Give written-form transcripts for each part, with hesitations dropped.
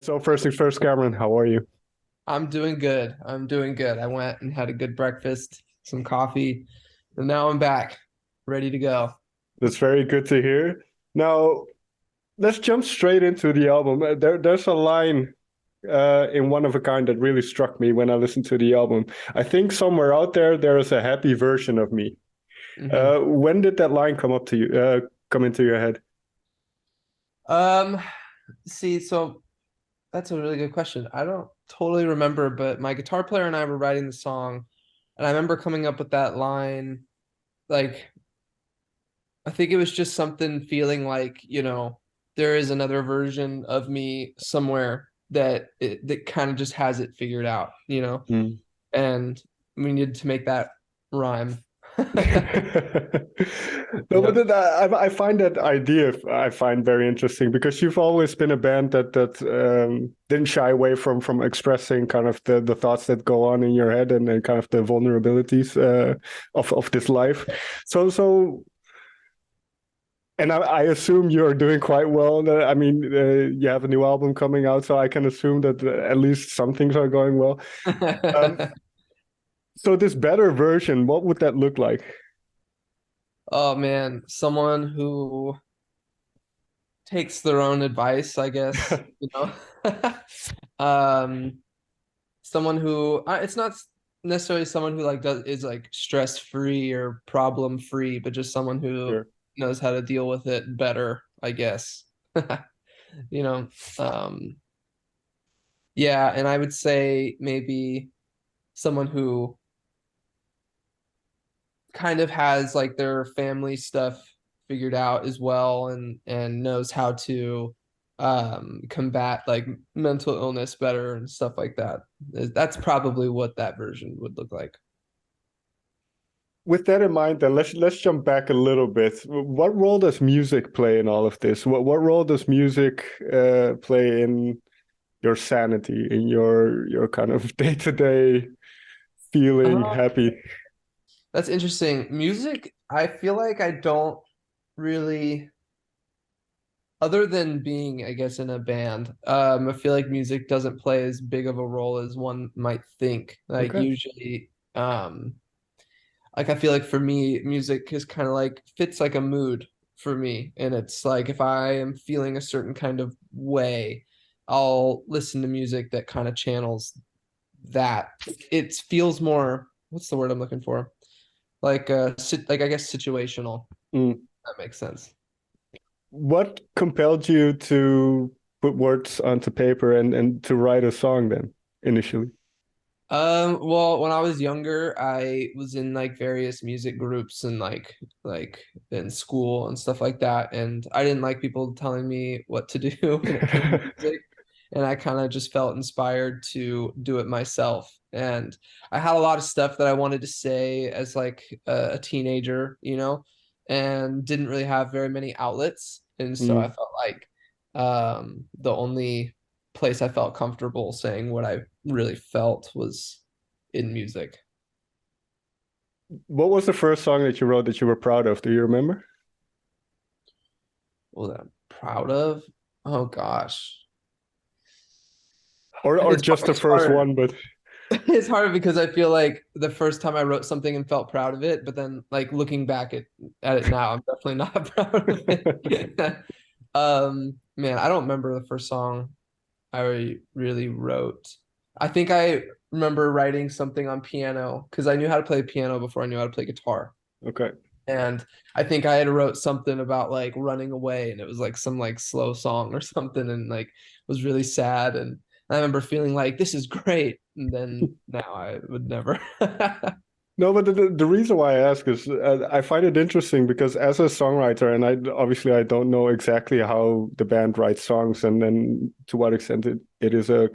So first things first, Cameron, how are you? I'm doing good. I'm doing good. I went and had a good breakfast, some coffee, and now I'm back, ready to go. That's very good to hear. Now, let's jump straight into the album. There's a line in One of a Kind that really struck me when I listened to the album. I think somewhere out there is a happy version of me. hmm When did that line come up to you, come into your head? Um, so that's a really good question. I don't totally remember, but my guitar player and I were writing the song, and I remember coming up with that line. Like, I think it was just something feeling like, there is another version of me somewhere that kind of just has it figured out, Hmm. and we needed to make that rhyme. No, but Yep. I find that idea I find very interesting because you've always been a band that didn't shy away from expressing kind of the thoughts that go on in your head and kind of the vulnerabilities of this life. So and I assume you're doing quite well. I mean, you have a new album coming out, so I can assume that at least some things are going well. Um, so this better version, what would that look like? Oh man, someone who takes their own advice, I guess. Um, someone who it's not necessarily someone who like does is like stress free or problem free, but just someone who Sure. knows how to deal with it better, I guess. You know, um, yeah, and I would say maybe someone who kind of has like their family stuff figured out as well and knows how to combat like mental illness better and stuff like that. That's probably what that version would look like. With that in mind, then let's jump back a little bit. What role does music play in all of this? What role does music play in your sanity, in your kind of day-to-day feeling Uh, happy? that's interesting. Music, I feel like I don't really, other than being, I guess, in a band, I feel like music doesn't play as big of a role as one might think. Like Okay. usually, like I feel like for me, music is kind of like fits like a mood for me. And it's like if I am feeling a certain kind of way, I'll listen to music that kind of channels that. It feels more, what's the word I'm looking for? Like I guess situational. Mm. That makes sense. What compelled you to put words onto paper and to write a song then initially? Well, when I was younger, I was in like various music groups and like in school and stuff like that. And I didn't like people telling me what to do when it came to music. And I kind of just felt inspired to do it myself. And I had a lot of stuff that I wanted to say as like a teenager, and didn't really have very many outlets. And so I Mm. felt like the only place I felt comfortable saying what I really felt was in music. What was the first song that you wrote that you were proud of? Do you remember? What was I'm proud of? Oh gosh. Or It's just the it's first hard. one, but It's hard because I feel like the first time I wrote something and felt proud of it, but then like looking back at it now, I'm definitely not proud of it. Man, I don't remember the first song I really wrote. I think I remember writing something on piano because I knew how to play piano before I knew how to play guitar. okay. And I think I had wrote something about like running away, and it was like some like slow song or something, and like was really sad. And I remember feeling like this is great, and then now I would never. No, but the reason why I ask is I find it interesting because as a songwriter, and obviously I don't know exactly how the band writes songs and then to what extent it is a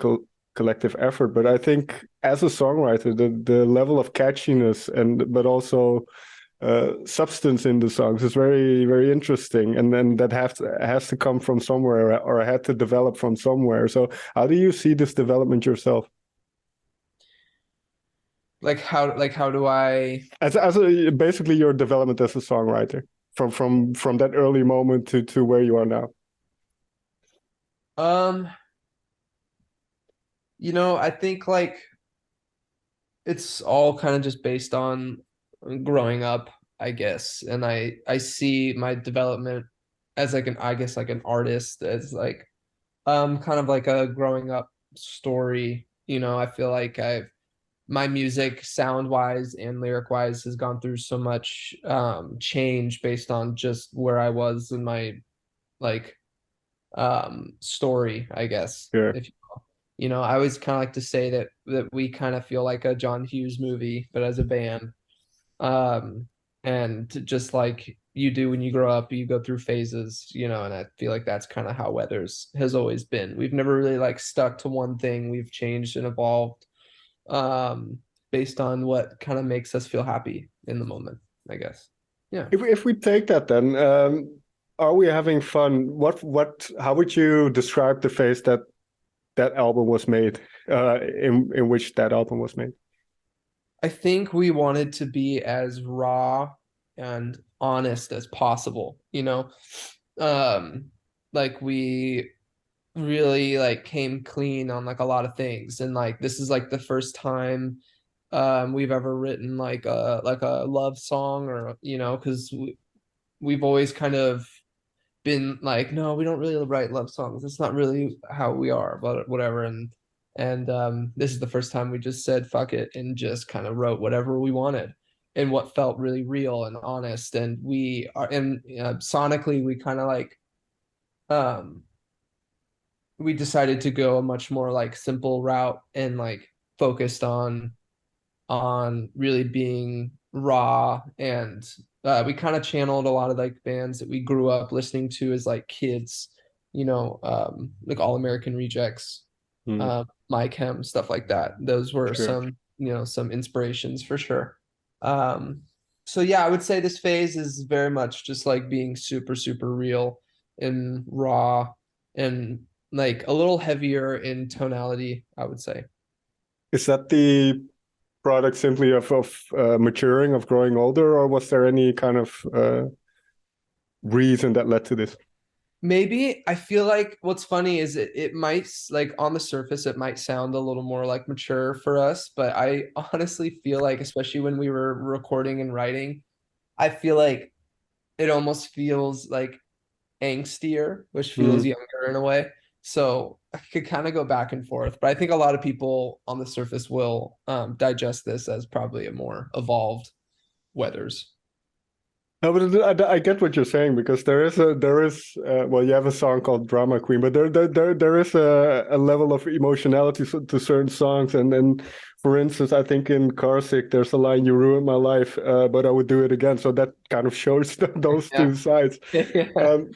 collective effort, but I think as a songwriter, the level of catchiness and but also substance in the songs is very, very interesting, and then that has to come from somewhere or had to develop from somewhere. So how do you see this development yourself? Like how do I Basically your development as a songwriter from that early moment to where you are now. um I think like it's all kind of just based on growing up, I guess. And I see my development as like an I guess like an artist as like kind of like a growing up story. I feel like I've my music sound wise and lyric wise has gone through so much change based on just where I was in my like story, I guess. Sure. If I always kind of like to say that we kind of feel like a John Hughes movie, but as a band. Um, and just like you do when you grow up, you go through phases, and I feel like that's kind of how Weathers has always been. We've never really like stuck to one thing. We've changed and evolved um based on what kind of makes us feel happy in the moment, I guess. Yeah. If we take that then, are we having fun? How would you describe the phase that album was made, in which that album was made? I think we wanted to be as raw and honest as possible, Um, like we really like came clean on like a lot of things, and like this is like the first time we've ever written like a love song, or because we've always kind of been like, no, we don't really write love songs. It's not really how we are, but whatever. And this is the first time we just said fuck it and just kind of wrote whatever we wanted and what felt really real and honest. And we are, and sonically, we kind of like um we decided to go a much more like simple route and like focused on really being raw, and we kind of channeled a lot of like bands that we grew up listening to as like kids, like All American Rejects, Hmm, My Chem, stuff like that. Those were sure. some inspirations for sure. um so yeah, I would say this phase is very much just like being super super real and raw, and like a little heavier in tonality, I would say. Is that the product simply of maturing, of growing older, or was there any kind of reason that led to this? Maybe I feel like what's funny is it might like on the surface it might sound a little more like mature for us, but I honestly feel like, especially when we were recording and writing, I feel like it almost feels like angstier, which feels Hmm. younger in a way. So I could kind of go back and forth, but I think a lot of people on the surface will digest this as probably a more evolved Weathers. No, but I get what you're saying, because there is well, you have a song called Drama Queen, but there is a level of emotionality to certain songs, and then, for instance, I think in Carsick there's a line, "You ruined my life, but I would do it again." So that kind of shows those Yeah. two sides. Yeah. Um,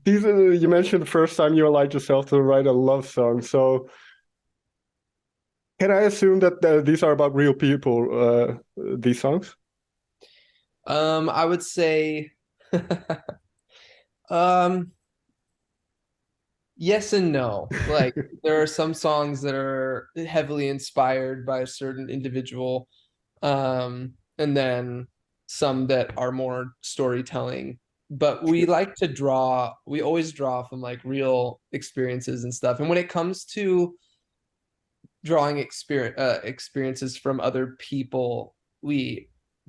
you mentioned the first time you allowed yourself to write a love song. So can I assume that these are about real people, these songs? I would say um yes and no. Like there are some songs that are heavily inspired by a certain individual, and then some that are more storytelling. But we always draw from like real experiences and stuff. And when it comes to drawing experiences from other people, we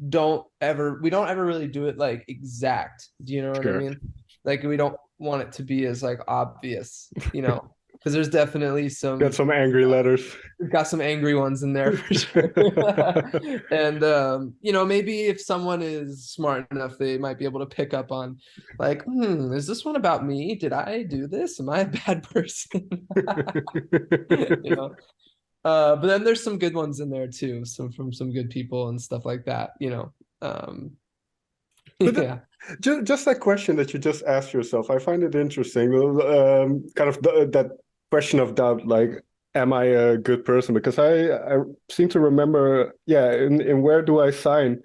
don't ever really do it like exact. Do you know what I Sure. mean? Like we don't want it to be as like obvious, because there's definitely Got some angry letters. we've got some angry ones in there for sure. And maybe if someone is smart enough, they might be able to pick up on like, is this one about me? Did I do this? Am I a bad person? you know but then there's some good ones in there too, some from some good people and stuff like that. Um But yeah. just that question that you just asked yourself, I find it interesting. Kind of that question of doubt, like, am I a good person? Because I seem to remember, yeah, in Where Do I Sign?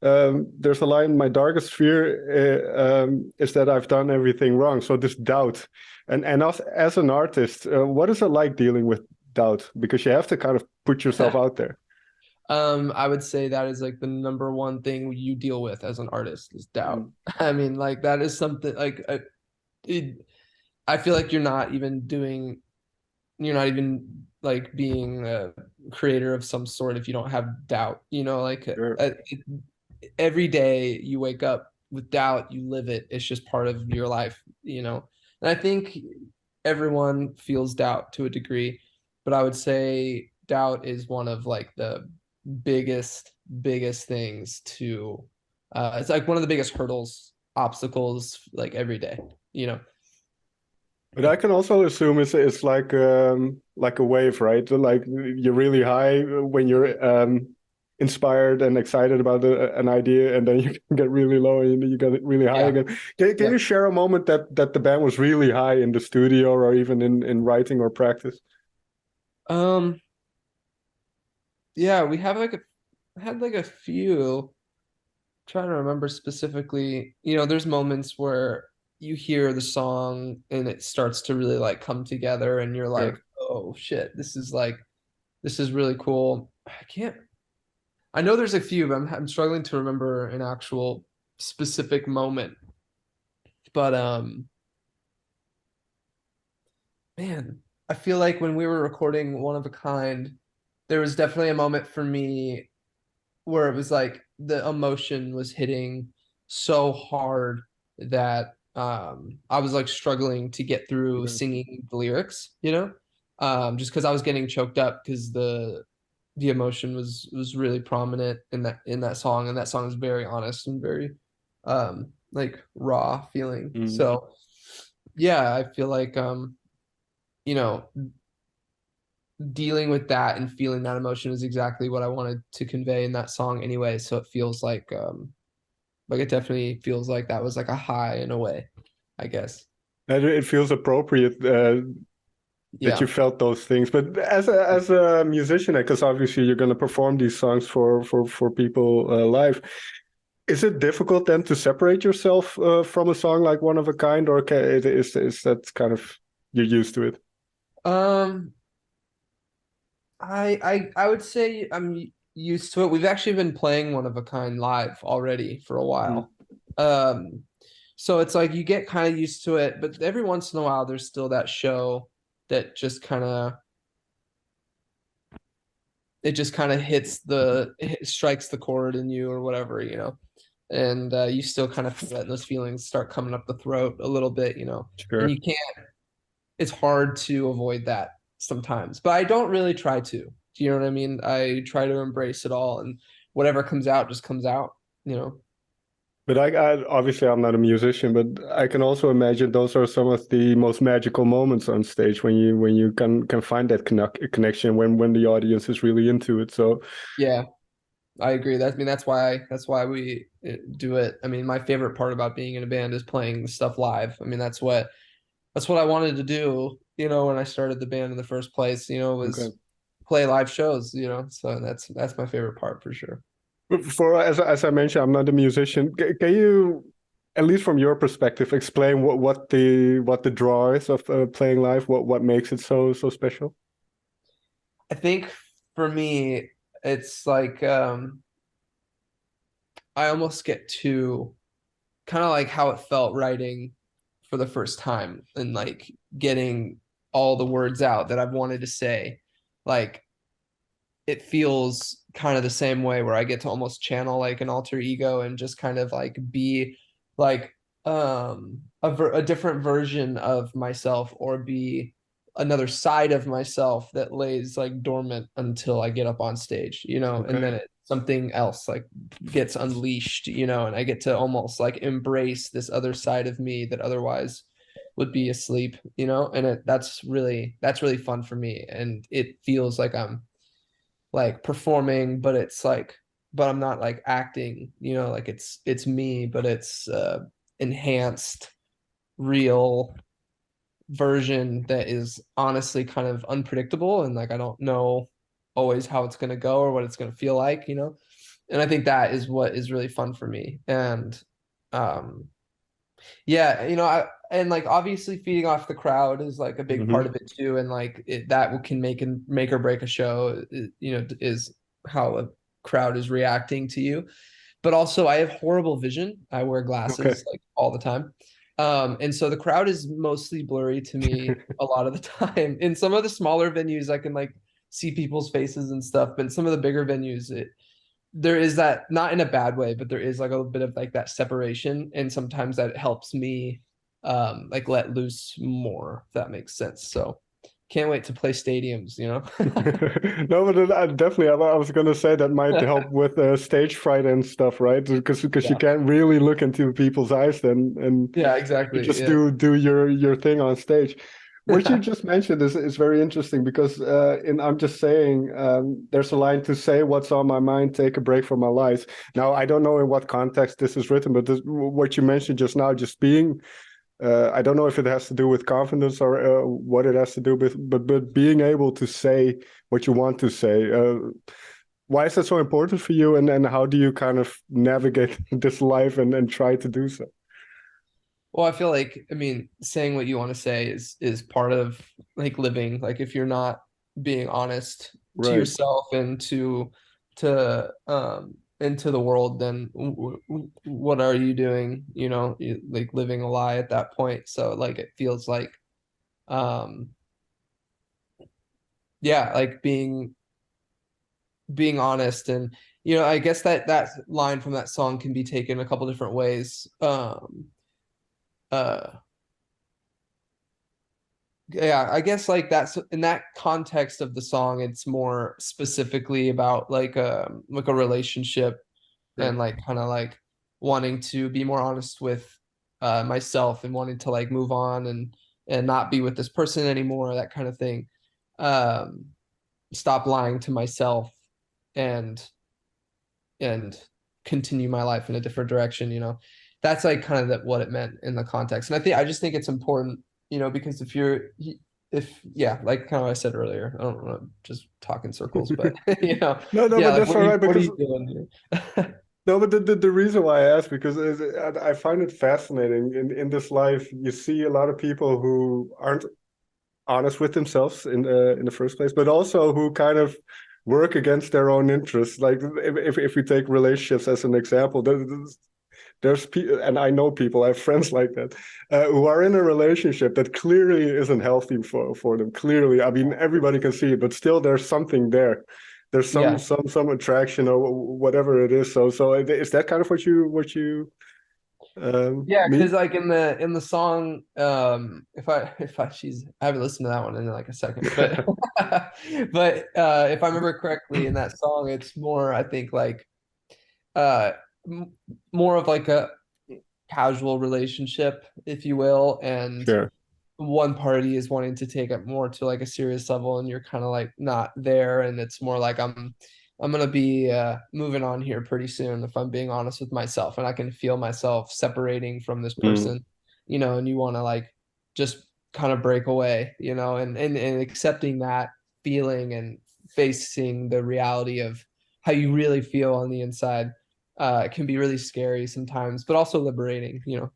There's a line, my darkest fear is that I've done everything wrong. So this doubt. And as an artist, what is it like dealing with doubt? Because you have to kind of put yourself out there. I would say that is like the number one thing you deal with as an artist is doubt. Mm. I mean, like that is something like I feel like you're not even doing you're not even like being a creator of some sort if you don't have doubt, you know, like Sure. every day you wake up with doubt, you live it. It's just part of your life, you know. And I think everyone feels doubt to a degree, but I would say doubt is one of like the biggest things to it's like one of the biggest hurdles, obstacles like every day, you know. But I can also assume it's like a wave, right? Like you're really high when you're inspired and excited about an idea, and then you can get really low and you get really high Yeah. again. Can Yeah. you share a moment that the band was really high in the studio or even in writing or practice? Um, yeah, we have like had like a few. Trying to remember specifically, you know, there's moments where you hear the song and it starts to really like come together and you're like, Sure. oh shit, this is really cool. I know there's a few, but I'm struggling to remember an actual specific moment. But man, I feel like when we were recording One of a Kind, there was definitely a moment for me where it was like the emotion was hitting so hard that I was like struggling to get through Okay. singing the lyrics, you know, just because I was getting choked up because the emotion was really prominent in that song, and that song is very honest and very like raw feeling. Mm. So yeah, I feel like you know, dealing with that and feeling that emotion is exactly what I wanted to convey in that song anyway. So it feels like it definitely feels like that was like a high in a way, I guess. And it feels appropriate that you Yeah. felt those things. But as a musician, because obviously you're going to perform these songs for people live, is it difficult then to separate yourself from a song like One of a Kind, or is that kind of you're used to it? Um, I would say I'm used to it. We've actually been playing One of a Kind live already for a Mm. while. Um, so it's like you get kind of used to it, but every once in a while there's still that show that just kind of it just kind of strikes the chord in you or whatever, you know. And you still kind of letting those feelings start coming up the throat a little bit, you know. And Sure. you can't it's hard to avoid that sometimes, but I don't really try to. Do you know what I mean? I try to embrace it all, and whatever comes out just comes out, you know? But obviously I'm not a musician, but I can also imagine those are some of the most magical moments on stage when you can find that connection when the audience is really into it. So Yeah, I agree. I mean, that's why we do it. I mean, my favorite part about being in a band is playing stuff live. I mean, that's what I wanted to do, you know, when I started the band in the first place, you know, okay. was play live shows, you know. So that's my favorite part for sure. For as I mentioned, I'm not a musician. Can you, at least from your perspective, explain what the draw is of playing live? What makes it so special? I think for me, it's like I almost get to kind of like how it felt writing for the first time and like getting all the words out that I've wanted to say. Like it feels kind of the same way where I get to almost channel like an alter ego and just kind of like be like a different version of myself or be another side of myself that lays like dormant until I get up on stage, you know, and Okay. then something else like gets unleashed, you know, and I get to almost like embrace this other side of me that otherwise would be asleep, you know, and that's really fun for me, and it feels like I'm like performing, but it's like, but I'm not like acting, you know, like it's me, but it's enhanced, real version that is honestly kind of unpredictable and like I don't know always how it's gonna go or what it's gonna feel like, you know. And I think that is what is really fun for me. And um yeah, you know, and like obviously feeding off the crowd is like a big part Hmm. of it too, and like that can make or break a show. You know, is how a crowd is reacting to you. But also, I have horrible vision. I wear Okay. glasses like all the time, And so the crowd is mostly blurry to me a lot of the time. In some of the smaller venues, I can like see people's faces and stuff, but in some of the bigger venues, there is that, not in a bad way, but there is like a bit of like that separation, and sometimes that helps me like let loose more, if that makes sense. So can't wait to play stadiums, you know. No, but definitely, I was gonna say that might help with stage fright and stuff, right? Because you Yeah. can't really look into people's eyes then, and Yeah, you exactly. just Yeah. do your thing on stage. What you just mentioned is very interesting because in I'm just saying, there's a line to say what's on my mind, take a break from my life. Now, I don't know in what context this is written, but what you mentioned just now, just being, I don't know if it has to do with confidence or what it has to do with, but being able to say what you want to say. Why is that so important for you, and how do you kind of navigate this life and try to do so? Well, I feel like, I mean, saying what you want to say is part of like living. Like if you're not being honest to Right. yourself and to the world, then what are you doing? You know, like living a lie at that point. So like it feels like um yeah, like being honest. And you know, I guess that line from that song can be taken a couple different ways. Uh yeah, I guess like that's in that context of the song, it's more specifically about like a relationship, Sure. and like kind of like wanting to be more honest with myself, and wanting to like move on and not be with this person anymore, that kind of thing. um Stop lying to myself, and and continue my life in a different direction, you know. That's like kind of what it meant in the context. And I just think it's important, you know, because if yeah, like kind of what I said earlier, I don't know, just talk in circles, but you know, No, yeah, but like that's all right what are because you doing here? no, but the reason why I ask because I find it fascinating in this life. You see a lot of people who aren't honest with themselves in the first place, but also who kind of work against their own interests. Like if we take relationships as an example, there's people, and I know people, I have friends like that, who are in a relationship that clearly isn't healthy for them. Clearly, I mean, everybody can see it, but still, there's something there. There's Yeah. some attraction or whatever it is. So is that kind of what you Yeah, because mean? like in the song, if I she's I haven't listened to that one in like a second, but but if I remember correctly, in that song, it's more, I think, like uh m more of like a casual relationship, if you will, and Sure, one party is wanting to take it more to like a serious level, and you're kind of like not there, and it's more like I'm gonna be moving on here pretty soon, if I'm being honest with myself, and I can feel myself separating from this mm, person, you know, and you want to like just kind of break away, you know, and accepting that feeling and facing the reality of how you really feel on the inside can be really scary sometimes, but also liberating, you know.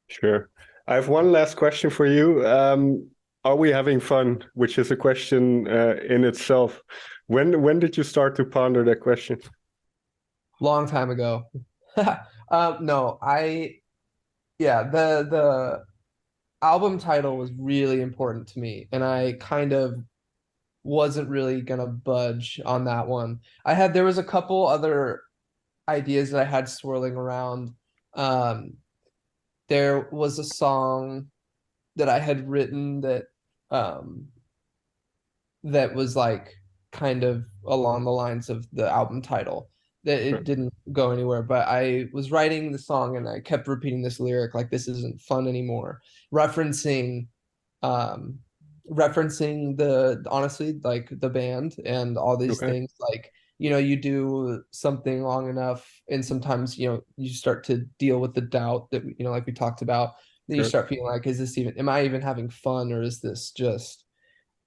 sure. I have one last question for you. Are we having fun? Which is a question in itself. When did you start to ponder that question? Long time ago. No, yeah, the album title was really important to me, and I kind of wasn't really gonna budge on that one. There was a couple other ideas that I had swirling around. Um, there was a song that I had written um that was like kind of along the lines of the album title, that it Sure. didn't go anywhere, but I was writing the song and I kept repeating this lyric, like, this isn't fun anymore, referencing um referencing the, honestly, like the band and all these Okay. things. Like, you know, you do something long enough and sometimes, you know, you start to deal with the doubt that, you know, like we talked about, then you Sure. start feeling like, is this even, am I even having fun, or is this just,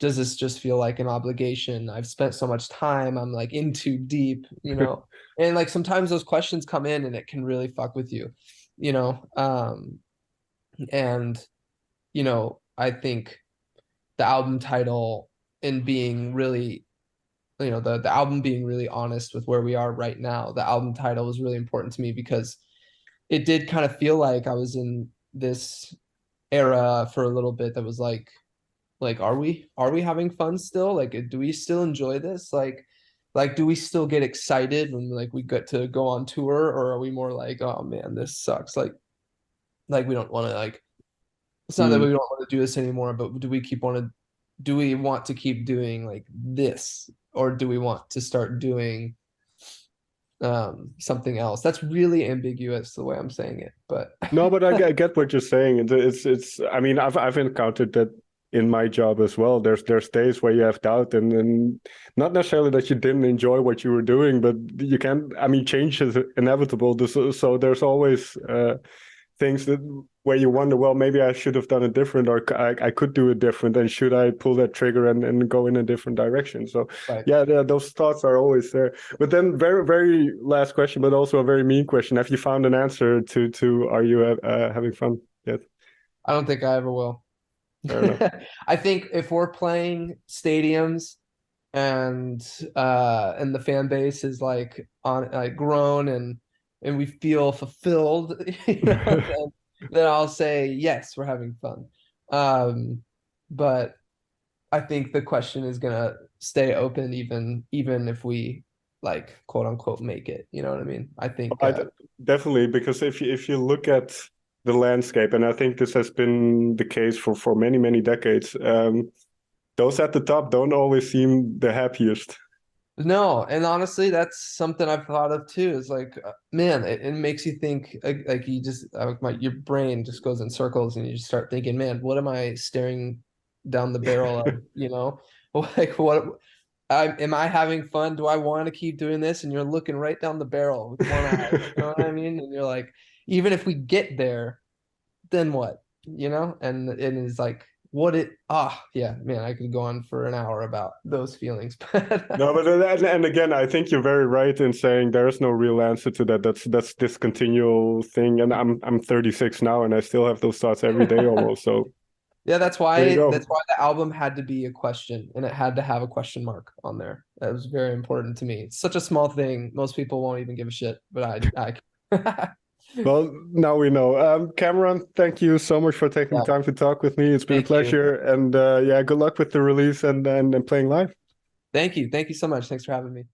does this just feel like an obligation? I've spent so much time, I'm like in too deep, you know. And like sometimes those questions come in and it can really fuck with you, you know. And you know, I think the album title, and being really, you know, the album being really honest with where we are right now, the album title was really important to me because it did kind of feel like I was in this era for a little bit that was like are we having fun still? Like do we still enjoy this? Like do we still get excited when like we get to go on tour, or are we more like, oh man, this sucks? Like we don't want to like it's not that we Mm. don't want to do this anymore, but do we want to keep doing like this, or do we want to start doing something else? That's really ambiguous the way I'm saying it, but No, but I get what you're saying. It's. I mean, I've encountered that in my job as well. There's days where you have doubt, and not necessarily that you didn't enjoy what you were doing, but you can't. I mean, change is inevitable. So there's always things that where you wonder, well, maybe I should have done it different, or I could do it different, and should I pull that trigger and go in a different direction? So right. yeah, those thoughts are always there. But then very, very last question, but also a very mean question. Have you found an answer to are you having fun yet? I don't think I ever will. Fair enough. I think if we're playing stadiums and the fan base is like on like grown and we feel fulfilled, then I'll say yes, we're having fun. But I think the question is gonna stay open even if we like quote unquote make it. You know what I mean? I think I definitely, because if you look at the landscape, and I think this has been the case for many, many decades, those at the top don't always seem the happiest. no, and honestly, that's something I've thought of too. Is like, man, it makes you think. Like you just, your brain just goes in circles, and you just start thinking, man, what am I staring down the barrel of? You know, like what? Am I having fun? Do I want to keep doing this? And you're looking right down the barrel with one eye. You know what I mean? And you're like, even if we get there, then what? You know? And it's like, yeah, man, I could go on for an hour about those feelings. No, but and again, I think you're very right in saying there is no real answer to that. That's this continual thing, and I'm 36 now, and I still have those thoughts every day almost. So Yeah, there you that's go. why the album had to be a question, and it had to have a question mark on there. That was very important to me. It's such a small thing. Most people won't even give a shit, but I Well, now we know. Cameron, thank you so much for taking yeah, the time to talk with me. It's been a thank you. pleasure, and yeah, good luck with the release and playing live. Thank you. Thank you so much. Thanks for having me.